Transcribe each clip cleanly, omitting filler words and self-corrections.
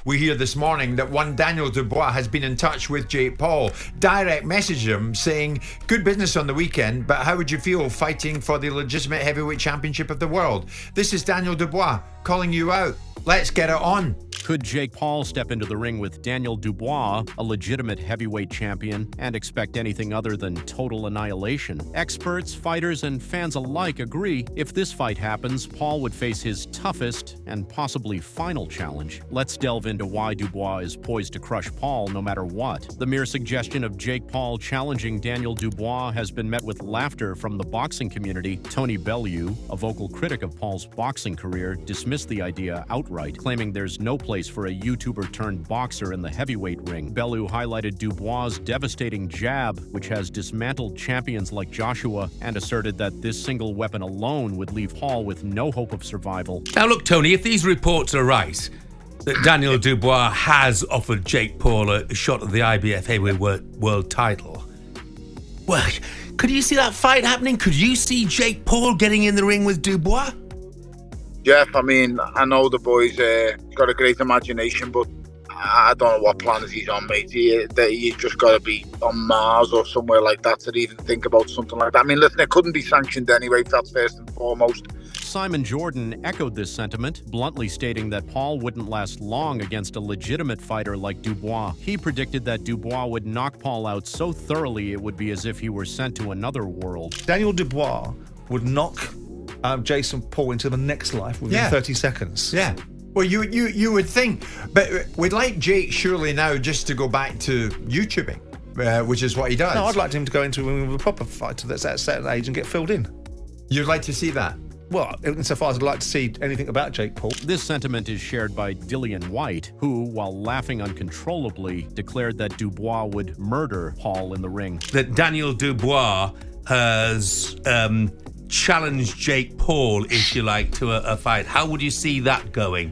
We hear this morning that one Daniel Dubois has been in touch with Jake Paul. Direct messaged him saying, good business on the weekend, but how would you feel fighting for the legitimate heavyweight championship of the world? This is Daniel Dubois calling you out. Let's get it on. Could Jake Paul step into the ring with Daniel Dubois, a legitimate heavyweight champion, and expect anything other than total annihilation? Experts, fighters, and fans alike agree if this fight happens, Paul would face his toughest and possibly final challenge. Let's delve into why Dubois is poised to crush Paul no matter what. The mere suggestion of Jake Paul challenging Daniel Dubois has been met with laughter from the boxing community. Tony Bellew, a vocal critic of Paul's boxing career, dismissed the idea outright, claiming there's no place for a YouTuber-turned-boxer in the heavyweight ring. Bellew highlighted Dubois' devastating jab, which has dismantled champions like Joshua, and asserted that this single weapon alone would leave Paul with no hope of survival. Now look, Tony, if these reports are right, that Daniel Dubois has offered Jake Paul a shot at the IBF heavyweight world title, well, could you see that fight happening? Could you see Jake Paul getting in the ring with Dubois? Jeff, I mean, I know the boy's got a great imagination, but I don't know what planet he's on, mate. You just got to be on Mars or somewhere like that to even think about something like that. I mean, listen, it couldn't be sanctioned anyway, that's first and foremost. Simon Jordan echoed this sentiment, bluntly stating that Paul wouldn't last long against a legitimate fighter like Dubois. He predicted that Dubois would knock Paul out so thoroughly it would be as if he were sent to another world. Daniel Dubois would knock Jason Paul into the next life within 30 seconds. Yeah. Well, you would think, but we'd like Jake surely now just to go back to YouTubing, which is what he does. No, I'd like him to go into a proper fighter that's at a certain age and get filled in. You'd like to see that? Well, insofar as I'd like to see anything about Jake Paul. This sentiment is shared by Dillian White, who, while laughing uncontrollably, declared that Dubois would murder Paul in the ring. That Daniel Dubois has challenged Jake Paul, if you like, to a fight. How would you see that going?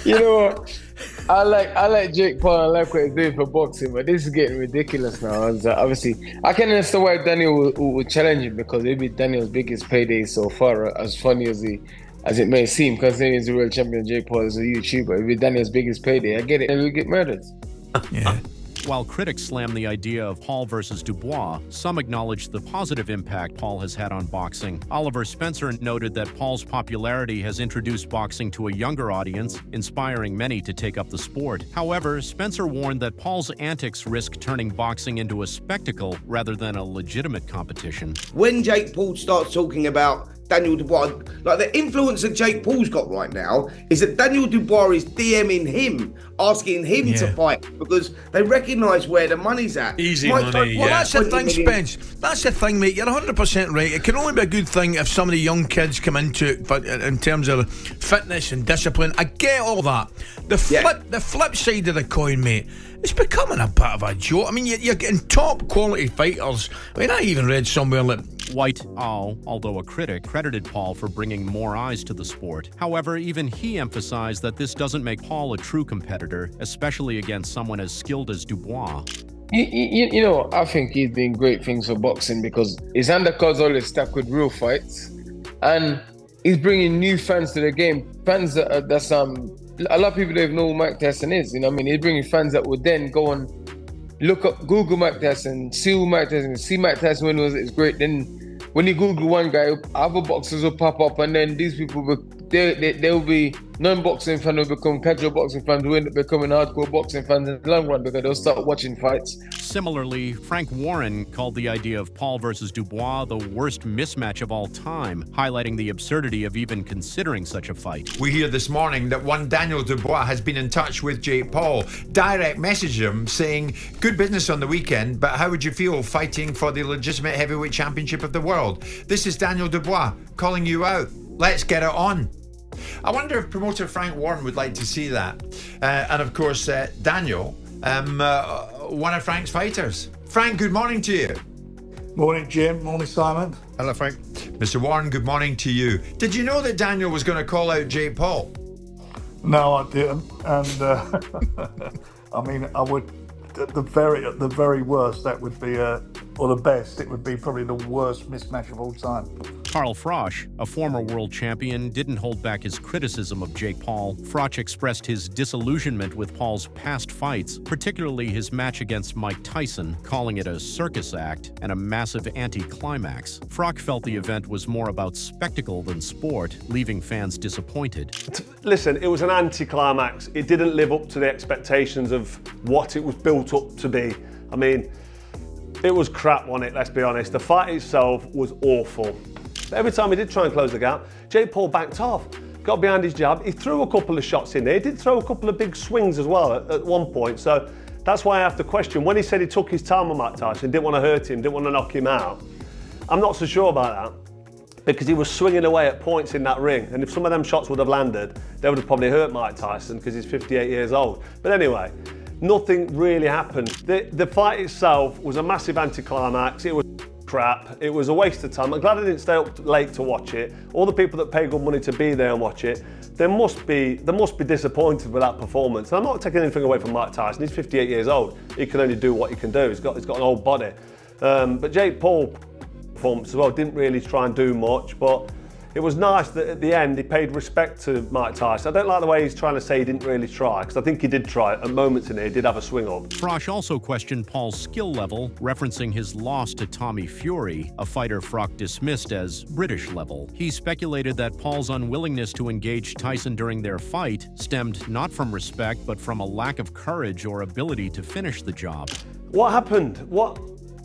You know what? I like Jake Paul. I like what he's doing for boxing, but this is getting ridiculous now. Obviously, I can understand why Daniel would challenge him, because it'd be Daniel's biggest payday so far. As funny as it may seem, considering he's the real champion, Jake Paul is a YouTuber. It'd be Daniel's biggest payday. I get it, and he'll get murdered. Yeah. While critics slam the idea of Paul versus Dubois, some acknowledge the positive impact Paul has had on boxing. Oliver Spencer noted that Paul's popularity has introduced boxing to a younger audience, inspiring many to take up the sport. However, Spencer warned that Paul's antics risk turning boxing into a spectacle rather than a legitimate competition. When Jake Paul starts talking about Daniel Dubois, like the influence that Jake Paul's got right now is that Daniel Dubois is DMing him, asking him to fight, because they recognise where the money's at. Easy money, Well, that's the thing, Spence. That's the thing, mate. You're 100% right. It can only be a good thing if some of the young kids come into it, but in terms of fitness and discipline, I get all that. The flip side of the coin, mate, it's becoming a bit of a joke. I mean, you're getting top quality fighters. I mean, I even read somewhere that White, although a critic, credited Paul for bringing more eyes to the sport. However, even he emphasized that this doesn't make Paul a true competitor, especially against someone as skilled as Dubois. You know, I think he's doing great things for boxing, because his undercard's always stuck with real fights, and he's bringing new fans to the game. Fans that's a lot of people don't even know who Mike Tyson is. You know what I mean? He's bringing fans that would then go and look up, Google Mike Tyson, see who Mike Tyson is, see Mike Tyson when it's great. Then when you Google one guy, other boxers will pop up, and then these people they'll be non-boxing fans will become casual boxing fans, who end up becoming hardcore boxing fans in the long run, because they'll start watching fights. Similarly, Frank Warren called the idea of Paul versus Dubois the worst mismatch of all time, highlighting the absurdity of even considering such a fight. We hear this morning that one Daniel Dubois has been in touch with Jake Paul. Direct messaged him saying, good business on the weekend, but how would you feel fighting for the legitimate heavyweight championship of the world? This is Daniel Dubois calling you out. Let's get it on. I wonder if promoter Frank Warren would like to see that. And of course, Daniel, one of Frank's fighters. Frank, good morning to you. Morning, Jim. Morning, Simon. Hello, Frank. Mr. Warren, good morning to you. Did you know that Daniel was going to call out Jake Paul? No, I didn't. And I mean, I would, at the very worst, that would be or the best, it would be probably the worst mismatch of all time. Carl Froch, a former world champion, didn't hold back his criticism of Jake Paul. Froch expressed his disillusionment with Paul's past fights, particularly his match against Mike Tyson, calling it a circus act and a massive anti-climax. Froch felt the event was more about spectacle than sport, leaving fans disappointed. Listen, it was an anti-climax. It didn't live up to the expectations of what it was built up to be. I mean, it was crap, wasn't it? Let's be honest. The fight itself was awful. Every time he did try and close the gap, Jake Paul backed off, got behind his jab. He threw a couple of shots in there. He did throw a couple of big swings as well at one point. So that's why I have to question. When he said he took his time on Mike Tyson, didn't want to hurt him, didn't want to knock him out, I'm not so sure about that, because he was swinging away at points in that ring. And if some of them shots would have landed, they would have probably hurt Mike Tyson because he's 58 years old. But anyway, nothing really happened. The fight itself was a massive anticlimax. It was crap. It was a waste of time. I'm glad I didn't stay up late to watch it. All the people that pay good money to be there and watch it, they must be disappointed with that performance. And I'm not taking anything away from Mike Tyson. He's 58 years old. He can only do what he can do. He's got an old body. But Jake Paul performance as well didn't really try and do much, but it was nice that at the end he paid respect to Mike Tyson. I don't like the way he's trying to say he didn't really try, because I think he did try at moments in there. He did have a swing up. Froch also questioned Paul's skill level, referencing his loss to Tommy Fury, a fighter Froch dismissed as British level. He speculated that Paul's unwillingness to engage Tyson during their fight stemmed not from respect, but from a lack of courage or ability to finish the job. What happened?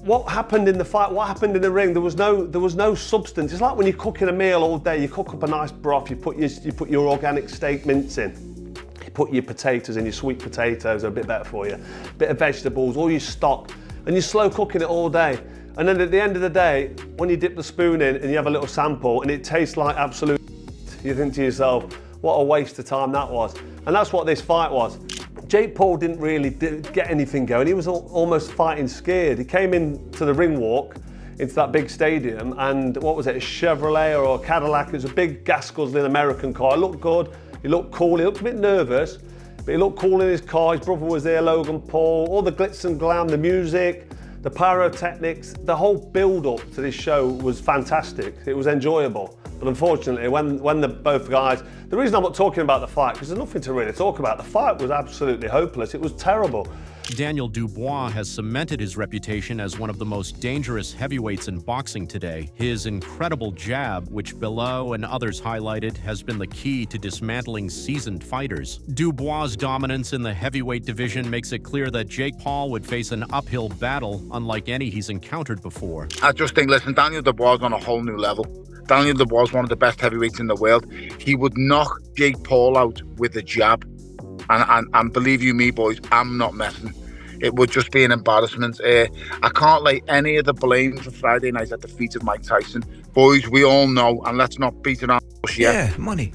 What happened in the fight? What happened in the ring? There was no substance. It's like when you're cooking a meal all day. You cook up a nice broth. You put your organic steak mince in. You put your potatoes in. Your sweet potatoes are a bit better for you. Bit of vegetables, all your stock, and you're slow cooking it all day. And then at the end of the day, when you dip the spoon in and you have a little sample and it tastes like absolute, you think to yourself, what a waste of time that was. And that's what this fight was. Jake Paul didn't really get anything going. He was almost fighting scared. He came into the ring walk into that big stadium, and what was it, a Chevrolet or a Cadillac? It was a big gas-guzzling American car. It looked good, he looked cool, he looked a bit nervous, but he looked cool in his car. His brother was there, Logan Paul, all the glitz and glam, the music, the pyrotechnics, the whole build-up to this show was fantastic. It was enjoyable. But unfortunately, when both guys, the reason I'm not talking about the fight, because there's nothing to really talk about. The fight was absolutely hopeless. It was terrible. Daniel Dubois has cemented his reputation as one of the most dangerous heavyweights in boxing today. His incredible jab, which Belleau and others highlighted, has been the key to dismantling seasoned fighters. Dubois' dominance in the heavyweight division makes it clear that Jake Paul would face an uphill battle unlike any he's encountered before. I just think, listen, Daniel Dubois is on a whole new level. Daniel Dubois is one of the best heavyweights in the world. He would knock Jake Paul out with a jab. And believe you me, boys, I'm not messing. It would just be an embarrassment. I can't lay any of the blame for Friday night at the feet of Mike Tyson. Boys, we all know, and let's not beat around the bush yet. Yeah, money.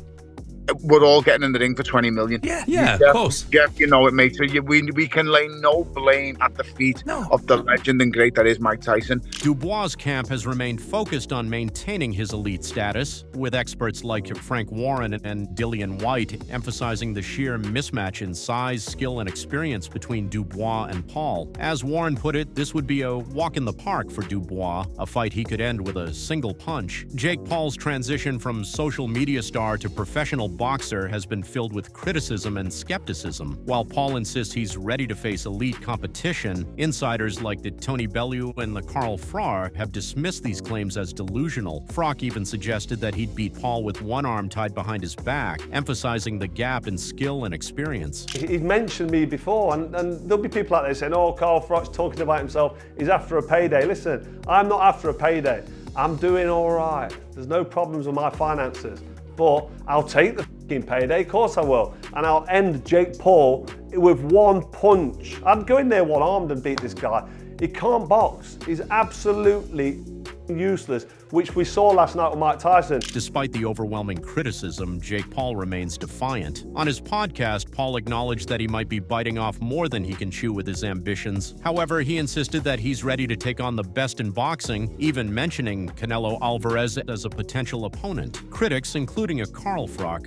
We're all getting in the ring for 20 million. Yeah, of course. Jeff, you know it, mate. So we can lay no blame at the feet of the legend and great that is Mike Tyson. Dubois' camp has remained focused on maintaining his elite status, with experts like Frank Warren and Dillian White emphasizing the sheer mismatch in size, skill, and experience between Dubois and Paul. As Warren put it, this would be a walk in the park for Dubois, a fight he could end with a single punch. Jake Paul's transition from social media star to professional boxer has been filled with criticism and skepticism. While Paul insists he's ready to face elite competition, insiders like the Tony Bellew and the Carl Froch have dismissed these claims as delusional. Froch even suggested that he'd beat Paul with one arm tied behind his back, emphasizing the gap in skill and experience. He's mentioned me before, and there'll be people out there saying, oh, Carl Froch's talking about himself, he's after a payday. Listen, I'm not after a payday. I'm doing all right. There's no problems with my finances. But I'll take the fucking payday, of course I will. And I'll end Jake Paul with one punch. I'd go in there one-armed and beat this guy. He can't box. He's absolutely useless. which we saw last night with Mike Tyson. Despite the overwhelming criticism, Jake Paul remains defiant. On his podcast, Paul acknowledged that he might be biting off more than he can chew with his ambitions. However, he insisted that he's ready to take on the best in boxing, even mentioning Canelo Alvarez as a potential opponent. Critics, including a Carl Froch,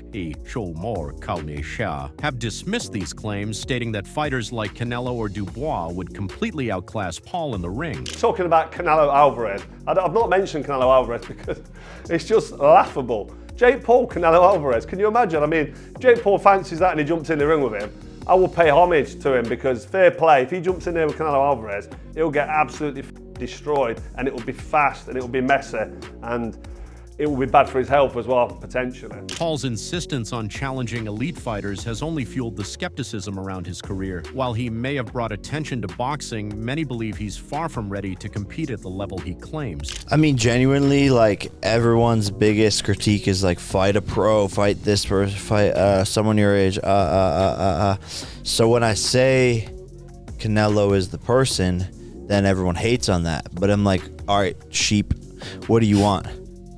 have dismissed these claims, stating that fighters like Canelo or Dubois would completely outclass Paul in the ring. Talking about Canelo Alvarez, I've not mentioned Canelo Alvarez because it's just laughable. Jake Paul, Canelo Alvarez, can you imagine? I mean, Jake Paul fancies that and he jumps in the ring with him. I will pay homage to him because fair play, if he jumps in there with Canelo Alvarez, he'll get absolutely destroyed and it will be fast and it will be messy and it will be bad for his health as well, potentially. Paul's insistence on challenging elite fighters has only fueled the skepticism around his career. While he may have brought attention to boxing, many believe he's far from ready to compete at the level he claims. I mean, genuinely, like, everyone's biggest critique is like, fight a pro, fight this person, fight someone your age, So when I say Canelo is the person, then everyone hates on that. But I'm like, all right, sheep, what do you want?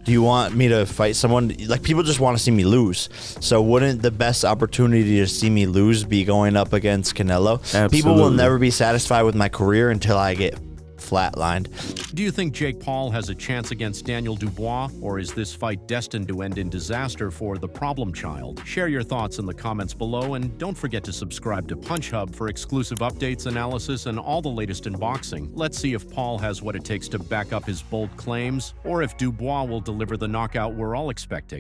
Do you want me to fight someone? Like, people just want to see me lose. So wouldn't the best opportunity to see me lose be going up against Canelo? Absolutely. People will never be satisfied with my career until I get flatlined. Do you think Jake Paul has a chance against Daniel Dubois, or is this fight destined to end in disaster for the problem child? Share your thoughts in the comments below, and don't forget to subscribe to Punch Hub for exclusive updates, analysis, and all the latest in boxing. Let's see if Paul has what it takes to back up his bold claims, or if Dubois will deliver the knockout we're all expecting.